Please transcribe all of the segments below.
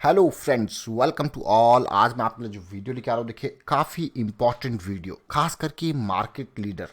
Hello friends, welcome to all. आज मैं आपके लिए जो वीडियो लेके आ रहा हूँ, देखिए काफ़ी इंपॉर्टेंट वीडियो, खास करके मार्केट लीडर।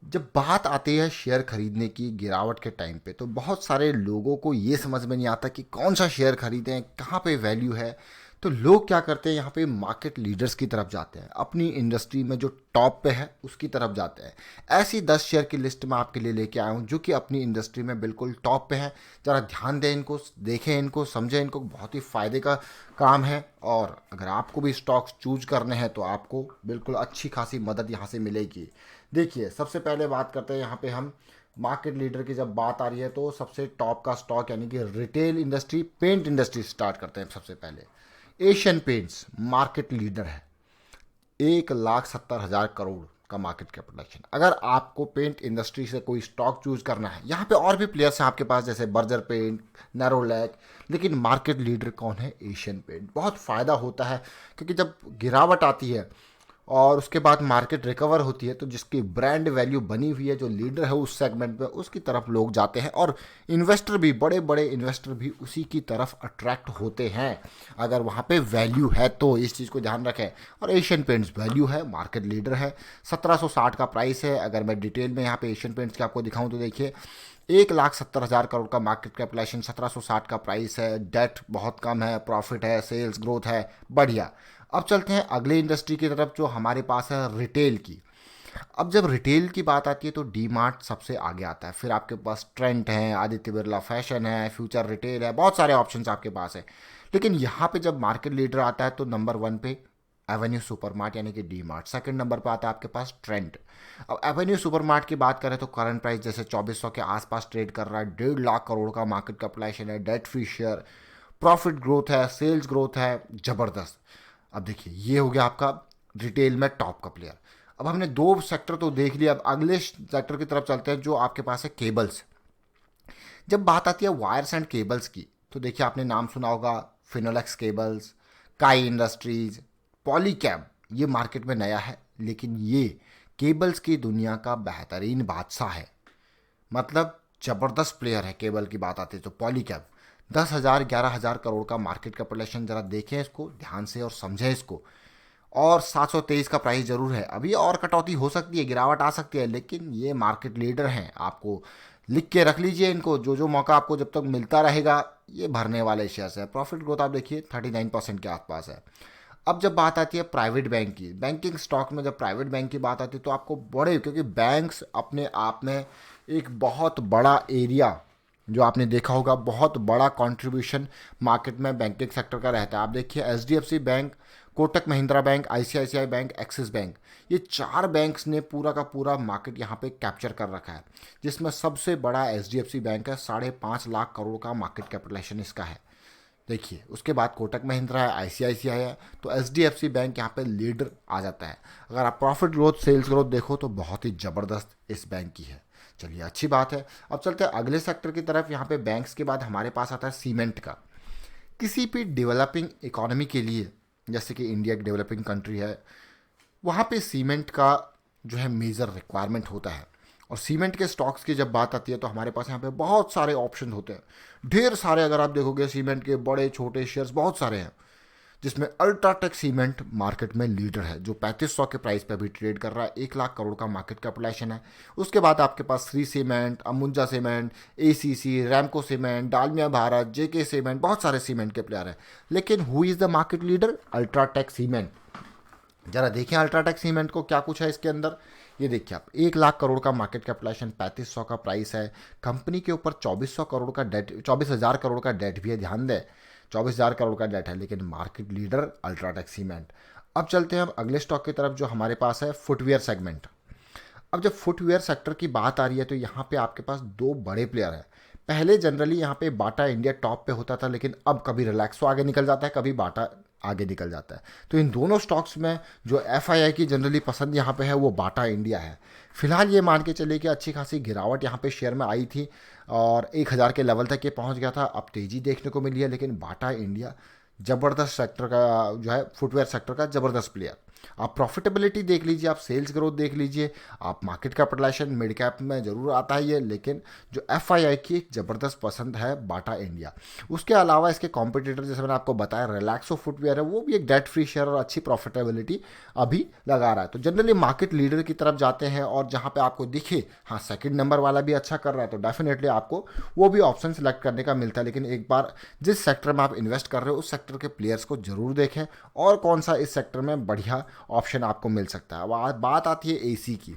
जब बात आती है शेयर खरीदने की गिरावट के टाइम पे, तो बहुत सारे लोगों को ये समझ में नहीं आता कि कौन सा शेयर खरीदें, कहाँ पे वैल्यू है। तो लोग क्या करते हैं, यहाँ पे मार्केट लीडर्स की तरफ जाते हैं, अपनी इंडस्ट्री में जो टॉप पे है उसकी तरफ जाते हैं। ऐसी 10 शेयर की लिस्ट मैं आपके लिए लेके आया हूँ जो कि अपनी इंडस्ट्री में बिल्कुल टॉप पे है। ज़रा ध्यान दें इनको, देखें इनको, समझें इनको, बहुत ही फ़ायदे का काम है। और अगर आपको भी स्टॉक्स चूज करने हैं तो आपको बिल्कुल अच्छी खासी मदद यहाँ से मिलेगी। देखिए, सबसे पहले बात करते हैं यहाँ पे हम मार्केट लीडर की। जब बात आ रही है तो सबसे टॉप का स्टॉक यानी कि retail industry, paint industry start करते हैं सबसे पहले। एशियन पेंट्स मार्केट लीडर है, 1,70,000 करोड़ का मार्केट कैपिटलाइजेशन। अगर आपको पेंट इंडस्ट्री से कोई स्टॉक चूज करना है, यहाँ पे और भी प्लेयर्स हैं आपके पास जैसे बर्जर पेंट, नैरोलैक, लेकिन मार्केट लीडर कौन है? Asian paint. बहुत फ़ायदा होता है क्योंकि जब गिरावट आती है और उसके बाद मार्केट रिकवर होती है तो जिसकी ब्रांड वैल्यू बनी हुई है, जो लीडर है उस सेगमेंट में, उसकी तरफ लोग जाते हैं और इन्वेस्टर भी, बड़े बड़े इन्वेस्टर भी उसी की तरफ अट्रैक्ट होते हैं अगर वहाँ पे वैल्यू है तो। इस चीज़ को ध्यान रखें। और एशियन पेंट्स वैल्यू है, मार्केट लीडर है, 1760 का प्राइस है। अगर मैं डिटेल में यहाँ पे एशियन पेंट्स की आपको दिखाऊं तो देखिए, 1,70,000 करोड़ का मार्केट कैपिटलाइजेशन, 1760 का प्राइस है, डेट बहुत कम है, प्रॉफिट है, सेल्स ग्रोथ है, बढ़िया। अब चलते हैं अगले इंडस्ट्री की तरफ जो हमारे पास है रिटेल की। अब जब रिटेल की बात आती है तो डी मार्ट सबसे आगे आता है, फिर आपके पास ट्रेंट है, आदित्य बिरला फैशन है, फ्यूचर रिटेल है, बहुत सारे ऑप्शंस आपके पास है। लेकिन यहाँ पे जब मार्केट लीडर आता है तो नंबर 1 पे एवेन्यू सुपरमार्ट यानी कि डी मार्ट, सेकेंड नंबर पर आता है आपके पास ट्रेंड। अब एवेन्यू सुपरमार्ट की बात करें तो करंट प्राइस जैसे 2400 के आसपास ट्रेड कर रहा है, 1.5 लाख करोड़ का मार्केट कैपिटलाइजेशन है, debt free share, profit growth है, सेल्स ग्रोथ है, जबरदस्त। अब देखिए, ये हो गया आपका रिटेल में टॉप का प्लेयर। अब हमने दो सेक्टर तो देख लिया, अब अगले सेक्टर की तरफ चलते हैं जो आपके पास है केबल्स। जब बात आती है वायर्स एंड केबल्स की तो देखिए, आपने नाम सुना होगा, फिनोलेक्स केबल्स, काई इंडस्ट्रीज, पॉलीकैब। ये मार्केट में नया है लेकिन ये केबल्स की दुनिया का बेहतरीन बादशाह है, मतलब जबरदस्त प्लेयर है। केबल की बात आती है तो पॉलीकैब, 10,000 11,000 करोड़ का मार्केट कैपिटलाइजेशन। जरा देखें इसको ध्यान से और समझें इसको। और 723 का प्राइस जरूर है, अभी और कटौती हो सकती है, गिरावट आ सकती है, लेकिन ये मार्केट लीडर हैं। आपको लिख के रख लीजिए इनको, जो जो मौका आपको जब तक मिलता रहेगा ये भरने वाले शेयर्स है। प्रॉफिट ग्रोथ आप देखिए 39% के आसपास है। अब जब बात आती है प्राइवेट बैंक की, बैंकिंग स्टॉक में जब प्राइवेट बैंक की बात आती है तो आपको बड़े, क्योंकि बैंक्स अपने आप में एक बहुत बड़ा एरिया, जो आपने देखा होगा, बहुत बड़ा कंट्रीब्यूशन मार्केट में बैंकिंग सेक्टर का रहता है। आप देखिए HDFC bank, Kotak Mahindra bank, ICICI bank, axis bank, ये चार बैंक्स ने पूरा का पूरा मार्केट यहाँ पे कैप्चर कर रखा है, जिसमें सबसे बड़ा एचडीएफसी बैंक है, 5.5 लाख करोड़ का मार्केट कैपिटलाइजेशन इसका है। देखिए, उसके बाद कोटक महिंद्रा है, आईसीआईसीआई है, तो एचडीएफसी बैंक यहाँ पे लीडर आ जाता है। अगर आप प्रॉफिट ग्रोथ, सेल्स ग्रोथ देखो तो बहुत ही ज़बरदस्त इस बैंक की है। चलिए, अच्छी बात है। अब चलते हैं अगले सेक्टर की तरफ। यहाँ पे बैंक्स के बाद हमारे पास आता है सीमेंट का। किसी भी डेवलपिंग इकोनॉमी के लिए, जैसे कि इंडिया एक डेवलपिंग कंट्री है, वहाँ पे सीमेंट का जो है मेजर रिक्वायरमेंट होता है। और सीमेंट के स्टॉक्स की जब बात आती है तो हमारे पास यहाँ पे बहुत सारे ऑप्शन होते हैं, ढेर सारे। अगर आप देखोगे सीमेंट के बड़े छोटे शेयर्स बहुत सारे हैं, जिसमें अल्ट्राटेक सीमेंट मार्केट में लीडर है, जो 3500 के प्राइस पे भी ट्रेड कर रहा है, 1 लाख करोड़ का मार्केट कैपिटलाइजेशन है। उसके बाद आपके पास Shree cement, Ambuja cement, ACC, Ramco cement, Dalmia Bharat, JK cement, बहुत सारे सीमेंट के प्लेयर हैं। लेकिन who is the market leader? UltraTech cement. जरा देखिए अल्ट्राटेक सीमेंट को क्या कुछ है इसके अंदर। ये देखिए आप, 1 लाख करोड़ का मार्केट कैपिटलाइजेशन, 3500 का प्राइस है। कंपनी के ऊपर 2400 करोड़ का डेट, 24,000 करोड़ का डेट भी है, ध्यान दें, 24,000 करोड़ का डेट है, लेकिन मार्केट लीडर अल्ट्राटेक सीमेंट। अब चलते हैं हम अगले स्टॉक की तरफ जो हमारे पास है फुटवेयर सेगमेंट। अब जब फुटवेयर सेक्टर की बात आ रही है तो यहाँ पे आपके पास दो बड़े प्लेयर हैं। पहले जनरली यहाँ पे बाटा इंडिया टॉप पे होता था, लेकिन अब कभी रिलैक्सो आगे निकल जाता है, कभी बाटा आगे निकल जाता है। तो इन दोनों स्टॉक्स में जो एफआईआई की जनरली पसंद यहाँ पे है वो बाटा इंडिया है। फिलहाल ये मान के चलिए कि अच्छी खासी गिरावट यहाँ पे शेयर में आई थी और 1,000 के लेवल तक ये पहुँच गया था, अब तेज़ी देखने को मिली है। लेकिन बाटा इंडिया ज़बरदस्त सेक्टर का जो है, फुटवेयर सेक्टर का ज़बरदस्त प्लेयर। आप प्रॉफिटेबिलिटी देख लीजिए, आप सेल्स ग्रोथ देख लीजिए, आप मार्केट कैपिटलाइजेशन मिड कैप में ज़रूर आता है ये, लेकिन जो एफ की एक ज़बरदस्त पसंद है बाटा इंडिया। उसके अलावा इसके कॉम्पिटिटर जैसे मैंने आपको बताया रिलैक्सो फुटवेयर है, वो भी एक डेट फ्री शेयर और अच्छी प्रॉफिटेबिलिटी अभी लगा रहा है। तो जनरली मार्केट लीडर की तरफ जाते हैं और जहाँ पे आपको दिखे हाँ सेकंड नंबर वाला भी अच्छा कर रहा है तो डेफिनेटली आपको वो भी ऑप्शन सेलेक्ट करने का मिलता है। लेकिन एक बार जिस सेक्टर में आप इन्वेस्ट कर रहे हो उस सेक्टर के प्लेयर्स को जरूर देखें और कौन सा इस सेक्टर में बढ़िया ऑप्शन आपको मिल सकता है। अब बात आती है एसी की।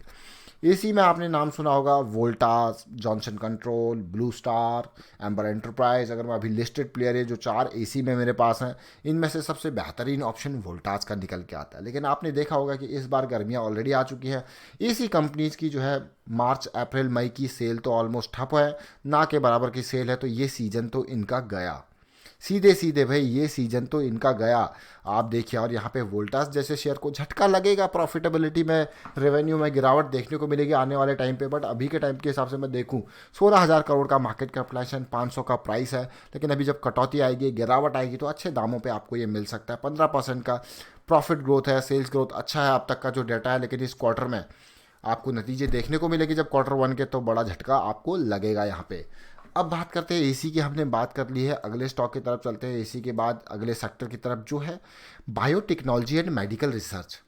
एसी में आपने नाम सुना होगा Voltas, Johnson control, blue star, amber enterprise. अगर मैं अभी लिस्टेड प्लेयर है जो 4 एसी में मेरे पास हैं, इनमें से सबसे बेहतरीन ऑप्शन वोल्टास का निकल के आता है। लेकिन आपने देखा होगा कि इस बार गर्मियाँ ऑलरेडी आ चुकी हैं। एसी कंपनीज की जो है मार्च अप्रैल मई की सेल तो ऑलमोस्ट ठप है, ना के बराबर की सेल है। तो ये सीजन तो इनका गया, सीधे सीधे भाई ये सीजन तो इनका गया। आप देखिए, और यहाँ पे वोल्टास जैसे शेयर को झटका लगेगा, प्रॉफिटेबिलिटी में रेवेन्यू में गिरावट देखने को मिलेगी आने वाले टाइम पे। बट अभी के टाइम के हिसाब से मैं देखूँ 16,000 करोड़ का मार्केट कैपिटलाइजेशन, 500 का प्राइस है। लेकिन अभी जब कटौती आएगी, गिरावट आएगी, तो अच्छे दामों पर आपको ये मिल सकता है। 15% का प्रॉफिट ग्रोथ है, सेल्स ग्रोथ अच्छा है अब तक का जो डाटा है। लेकिन इस क्वार्टर में आपको नतीजे देखने को मिलेगी जब क्वार्टर 1 के, तो बड़ा झटका आपको लगेगा यहाँ पे। अब बात करते हैं एसी की, हमने बात कर ली है, अगले स्टॉक की तरफ चलते हैं। एसी के बाद अगले सेक्टर की तरफ जो है बायोटेक्नोलॉजी एंड मेडिकल रिसर्च।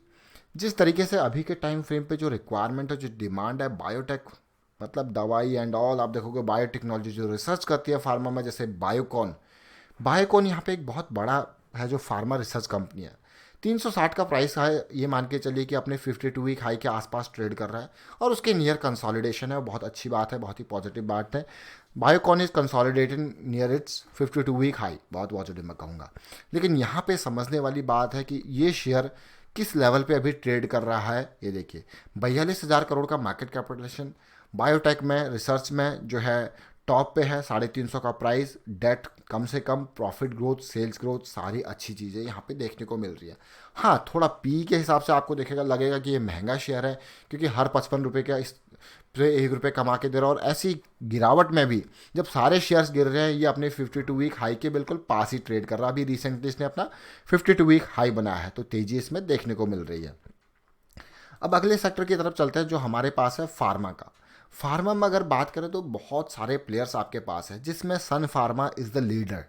जिस तरीके से अभी के टाइम फ्रेम पे जो रिक्वायरमेंट है, जो डिमांड है, बायोटेक मतलब दवाई एंड ऑल, आप देखोगे बायोटेक्नोलॉजी जो रिसर्च करती है फार्मा में, जैसे बायोकॉन। बायोकॉन यहाँ पे एक बहुत बड़ा है जो फार्मा रिसर्च कंपनी है। 360 का प्राइस है, ये मान के चलिए कि अपने 52 वीक हाई के आसपास ट्रेड कर रहा है और उसके नियर कंसोलिडेशन है। बहुत अच्छी बात है, बहुत ही पॉजिटिव बात है। Biocon is consolidating near its 52 week high, बहुत पॉजिटिव मैं कहूँगा। लेकिन यहाँ पे समझने वाली बात है कि ये शेयर किस लेवल पे अभी ट्रेड कर रहा है। ये देखिए 42,000 करोड़ का मार्केट कैपिटलाइजेशन, बायोटेक में रिसर्च में जो है टॉप पे है, 350 का प्राइस, डेट कम से कम, प्रॉफिट ग्रोथ, सेल्स ग्रोथ, सारी अच्छी चीज़ें यहाँ पे देखने को मिल रही है। हाँ, थोड़ा पी के हिसाब से आपको देखेगा लगेगा कि ये महंगा शेयर है, क्योंकि हर 55 रुपये का इस से 1 रुपये कमा के दे रहा है। और ऐसी गिरावट में भी जब सारे शेयर्स गिर रहे हैं, ये अपने 52 वीक हाई के बिल्कुल पास ही ट्रेड कर रहा है। अभी रिसेंटली इसने अपना 52 वीक हाई बनाया है, तो तेज़ी इसमें देखने को मिल रही है। अब अगले सेक्टर की तरफ चलते हैं जो हमारे पास है फार्मा का। फार्मा में अगर बात करें तो बहुत सारे प्लेयर्स आपके पास है, जिसमें सन फार्मा इज़ द लीडर।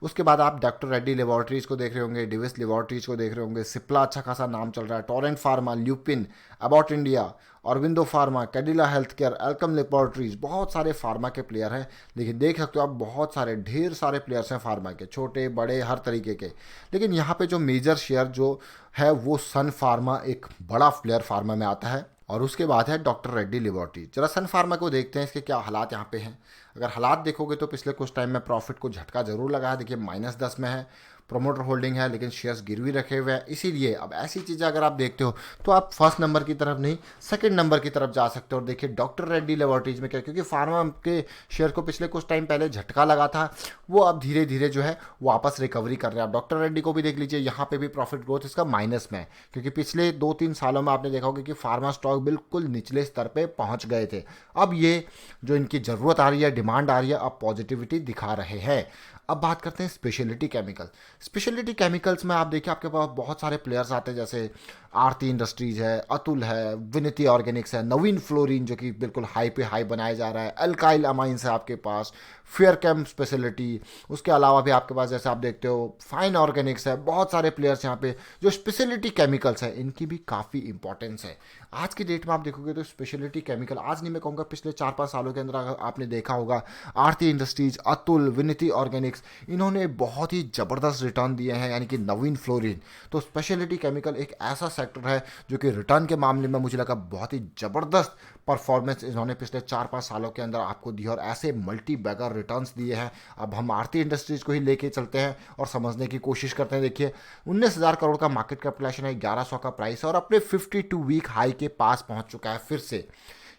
उसके बाद आप डॉक्टर रेड्डी लेबोरेटरीज को देख रहे होंगे, डिविस लेबोरेटरीज को देख रहे होंगे, सिप्ला अच्छा खासा नाम चल रहा है, Torrent pharma, lupin, about India, Aurobindo pharma, Cadila health care, Alkem laboratories, बहुत सारे फार्मा के प्लेयर हैं। लेकिन देख सकते हो आप बहुत सारे ढेर सारे प्लेयर्स हैं फार्मा के, छोटे बड़े हर तरीके के। लेकिन यहाँ पे जो मेजर शेयर जो है वो सन फार्मा एक बड़ा प्लेयर फार्मा में आता है। और उसके बाद है डॉक्टर रेड्डी लेबोरेटरी। जरा सन फार्मा को देखते हैं, इसके क्या हालात यहाँ पे हैं। अगर हालात देखोगे तो पिछले कुछ टाइम में प्रॉफिट को झटका जरूर लगा है। देखिए -10 में है, प्रोमोटर होल्डिंग है, लेकिन शेयर्स गिरवी रखे हुए हैं। इसीलिए अब ऐसी चीज़ें अगर आप देखते हो तो आप फर्स्ट नंबर की तरफ नहीं, सेकंड नंबर की तरफ जा सकते हो। और देखिए डॉक्टर रेड्डी लेबोरेटरीज में क्या, क्योंकि फार्मा के शेयर को पिछले कुछ टाइम पहले झटका लगा था, वो अब धीरे धीरे जो है वापस रिकवरी कर रहे हैं। आप डॉक्टर रेड्डी को भी देख लीजिए, यहाँ पे भी प्रॉफिट ग्रोथ इसका माइनस में है, क्योंकि पिछले 2-3 सालों में आपने देखा होगा कि फार्मा स्टॉक बिल्कुल निचले स्तर पर पहुँच गए थे। अब ये जो इनकी ज़रूरत आ रही है, डिमांड आ रही है, अब पॉजिटिविटी दिखा रहे हैं। अब बात करते हैं स्पेशलिटी केमिकल। स्पेशलिटी केमिकल्स में आप देखिए आपके पास बहुत सारे प्लेयर्स आते हैं, जैसे आरती इंडस्ट्रीज है, अतुल है, विनिति ऑर्गेनिक्स है, नवीन फ्लोरिन जो कि बिल्कुल हाई पे हाई बनाया जा रहा है, अल्काइल अमाइंस है आपके पास, फेयर कैम स्पेशलिटी। उसके अलावा भी आपके पास जैसे आप देखते हो फाइन ऑर्गेनिक्स है। बहुत सारे प्लेयर्स यहाँ पे जो स्पेशलिटी केमिकल्स है, इनकी भी काफ़ी इंपॉर्टेंस है आज की डेट में। आप देखोगे तो स्पेशलिटी केमिकल, आज नहीं मैं कहूँगा पिछले 4-5 सालों के अंदर आपने देखा होगा, आरती इंडस्ट्रीज, अतुल, विनिति ऑर्गेनिक्स, इन्होंने बहुत ही ज़बरदस्त रिटर्न दिए हैं, यानी कि नवीन फ्लोरिन। तो स्पेशलिटी केमिकल एक ऐसा सेक्टर है जो कि रिटर्न के मामले में मुझे लगा बहुत ही ज़बरदस्त परफॉर्मेंस इन्होंने पिछले 4-5 सालों के अंदर आपको दी, और ऐसे मल्टी बैगर रिटर्न्स दिए हैं। अब हम आरती इंडस्ट्रीज को ही लेके चलते हैं और समझने की कोशिश करते हैं। देखिए 19,000 करोड़ का मार्केट कैपिटलाइजेशन है, 1100 का प्राइस है, और अपने 52 वीक हाई के पास पहुंच चुका है। फिर से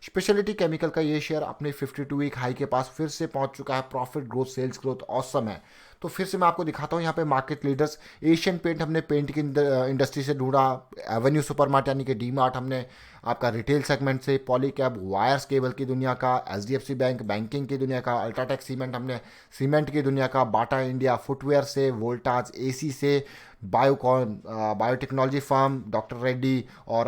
स्पेशलिटी केमिकल का ये शेयर अपने 52 वीक हाई के पास फिर से पहुंच चुका है। Profit growth, sales growth awesome है। तो फिर से मैं आपको दिखाता हूँ यहाँ पे मार्केट लीडर्स। एशियन पेंट हमने पेंट की इंडस्ट्री से ढूंढा, एवेन्यू सुपरमार्ट यानी कि डी मार्ट हमने आपका रिटेल सेगमेंट से पॉलीकैब वायर्स केबल की दुनिया का, एचडीएफसी बैंक बैंकिंग की दुनिया का, अल्ट्राटेक सीमेंट हमने सीमेंट की दुनिया का, बाटा इंडिया फुटवेयर से, वोल्टाज एसी से, Biocon biotechnology farm, doctor Reddy और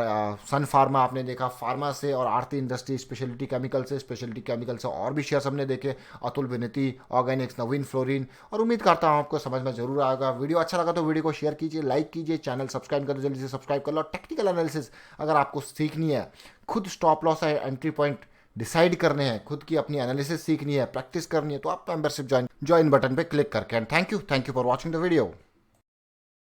सन फार्मा आपने देखा फार्मा से, और आरती इंडस्ट्री स्पेशलिटी केमिकल से और भी शेयर्स हमने देखे, अतुल विनती ऑर्गेनिक्स, नवीन फ्लोरिन। और उम्मीद करता हूँ आपको समझ में जरूर आएगा। वीडियो अच्छा लगा तो वीडियो को शेयर कीजिए, लाइक कीजिए, चैनल सब्सक्राइब कर जल्दी से सब्सक्राइब कर लो। टेक्निकल एनालिसिस अगर आपको सीखनी है, खुद स्टॉप लॉस है एंट्री पॉइंट डिसाइड करने हैं, खुद की अपनी एनालिसिस सीखनी है, प्रैक्टिस करनी है, तो आप मेंबरशिप ज्वाइन बटन पे क्लिक करके। And thank you for watching the video.